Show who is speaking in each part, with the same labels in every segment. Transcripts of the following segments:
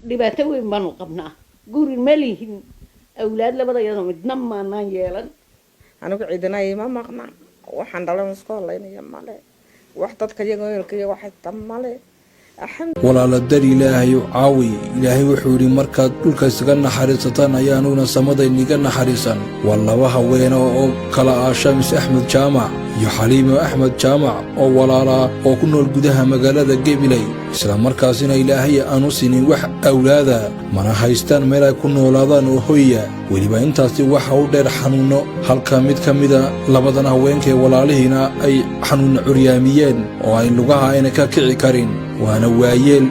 Speaker 1: dhibaato weyn baanu qabnaa guri ma lihin awlaad labada iyadoo midna maanaan yeelan
Speaker 2: anigu ciidana ima maqna waxaan dhalan isku halaynaya male wax dadka iyaga waxay tamale
Speaker 3: walaala dar ilaahay caawi ilaahay wuxuu yiri markaad dhulka isaga naxariisataan ayaanuna samada iniga naxariisan wallaba haweena oo kala Shamis Axmed Jaamac iyo Xaliimo Axmed Jaamac oo walaala oo ku nool gudaha magaalada Gabiley isla markaasina ilaahay aanu siinin wax awlaada mana haystaan meel ay ku noolaadaan oo hooya waliba intaasi waxa u dheer xanuuno halka mid kamida labadan haweenkee walaalihiina ay xanuun curyaamiyeen oo ay lugaha ayna ka kici karin waana waayeel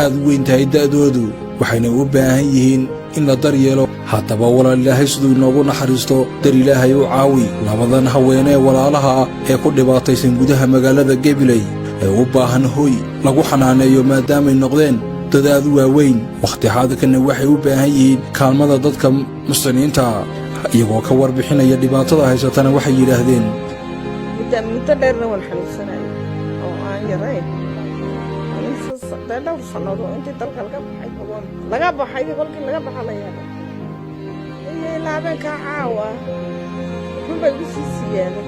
Speaker 3: aad weyn tahay da'doodu waxayna u baahan yihiin in la daryeelo haddaba walaal ilaahay siduu inoogu naxariisto dar ilaahay u caawi labadan haweenee walaalaha ee ku dhibaataysan gudaha magaalada Gabiley ee u baahan hooy lagu xanaaneeyo maadaamay noqdeen dad aad u waaweyn waqti xaadirkana waxay u baahan yihiin kaalmada dadka muslimiinta iyagoo ka warbixinaya dhibaatada haysatana waxay yidhaahdeen
Speaker 2: muddo dheerna waan xanuunsanahay oo aan yarayn دلوا صنادو أنت تلقى لقى بحي يقول لك لقى بحلا يا إيه لعبة كعاوة كل بيجلس السيادة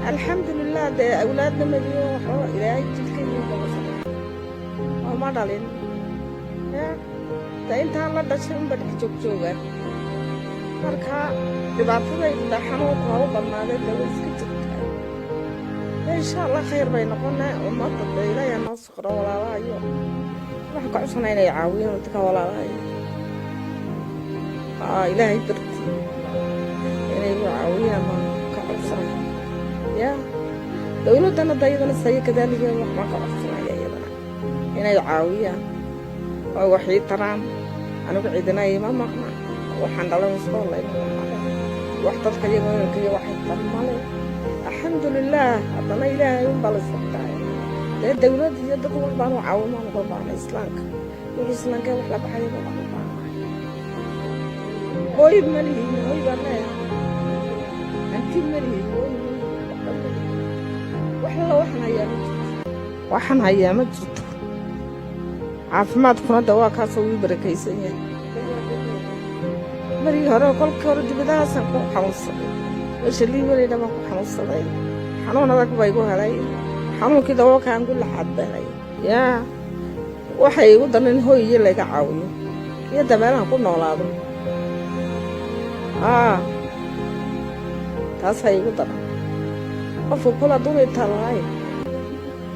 Speaker 2: الحمد لله ده أولادنا مليون حوا إلهي تلك اليوم وما دالين يا ده أنت على دشين بدك تجوجا مركا تبعثنا إلى حنوك هو بمالة دوس كتير إن شاء الله خير بينكم وما تضيعوا يا ناس خير ولا لا يو راح كعسنا إلى يعاون وتك ولا لا إلهي برتي إلهي يعاون ما كعسنا يا لو إنه تنا ضيعنا السيء كذلك ما كعسنا يا يلا إلهي يعاون ووحيد ترام أنا بعيدنا ما مقنع وحنا لا نسمع الله وحدة كي واحد ترام الحمد لله أبنا إلهي يوم بالسبتاي ده الدولة دي تقول بانو عاون ما نقول بان إسلامك والإسلامك وحلا بحاجة بانو بان هوي ملي هوي بنا أنت ملي هوي وحنا هيا مجد عافمات كنا دواء كاسوي بركيسية مري هرا كل كور جبدها سنكون حوصل وش اللي ولينا ما كون حوصل حنون هذاك بيجو هلاي حنون كده هو كان كل حد هلاي يا وحي ودنا هو يجي عاوي يا دمنا كون نولادو تاس هاي ودنا أفو كل دول تلاي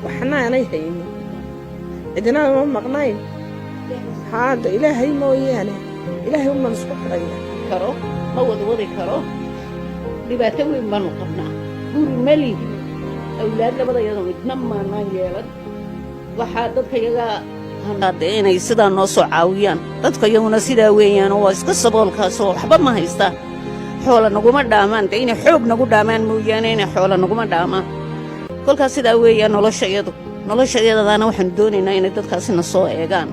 Speaker 2: وحنا أنا هيني إذن ما مقنعي هذا إلهي مويانه إلهي هم نسبح رأيه
Speaker 1: كرو هو دوّري كرو لباتوي منو قبنا قول ملي أولاد لبضا يضم يتنمى ما يالد وحادتك يغا هنادين يسيدا نوسو عاويان dadka iyaguna sida weeyaan oo iska saboolka soo waxba ma haystaan xoolo naguma dhaamaan inay xoog nagu dhaamaan mooyaan inay xoolo naguma dhaamaan kolka sida weeyaan noloshayadana waxaan doonaynaa inay dadkaasina soo eegaan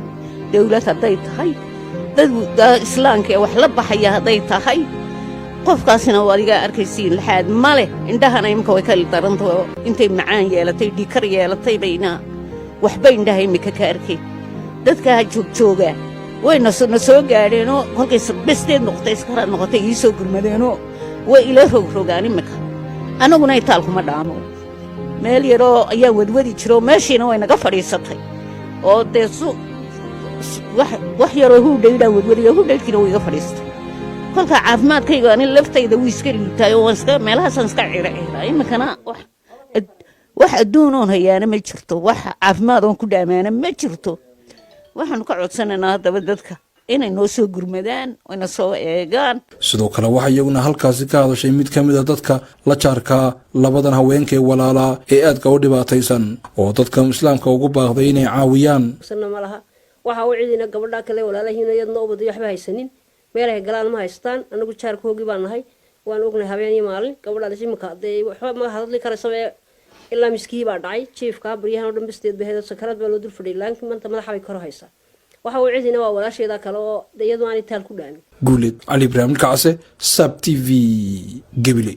Speaker 1: dawlad haday tahay dad islaamka wax la baxaya haday tahay qofkaasina wadiga arkaysiin lahaad male indhahana imka way kala daranto intay macaan yeelatay dhikar yeelatay bayna waxba indhaha imka ka arkay dadka jooga wayna soo gaadheeno kolkay sabsteed noqotay iskara noqotay ii soo gurmadeeno way ila rogaan imka anaguna itaal kuma dhaamo meel yaro ayaa wadwadi jiro meeshina way naga fadhiisatay oo deesu wax yaro hudayda wadwadiga hudaykiina way iga fadhiistay kolka caafimaadkayga ani laftayda wuu iska liitay oo iska meelahaas iska ciraa imkana wax adduunoon hayaana ma jirto wax caafimaad oo ku dhaamaana ma jirto waxaan ka codsanaynaa hadaba dadka inay noo soo gurmadaan oo ina soo eegaan
Speaker 3: sidoo kale waxa iyaguna halkaasi ka hadashay mid kamid ah dadka la jaarka labadan haweenkee walaala ee aadka u dhibaataysan oo dadka islaamka ugu baaqday inay caawiyaan
Speaker 4: malaha waxa uu ciidina gabadha kale walaalahiina iyadna ubad waxba haysanin meelaha galaan ma haystaan anagu jaarkoogii baan nahay waan ognahay habeen iyo maalin gabadha imika waxba ma hadli karayso ilaa miskii baa dhacay jiifka baryahan oo dhan bisteed baheedo sakarad baa loo dul fadhiyay laakiin maanta madaxa bay kor haysaa waxa uu ciidina waa walaasheeda kale oo iyadu aan taal ku dhaamin
Speaker 3: guulid Ali Ibrahim Kacse Sab TV Gabiley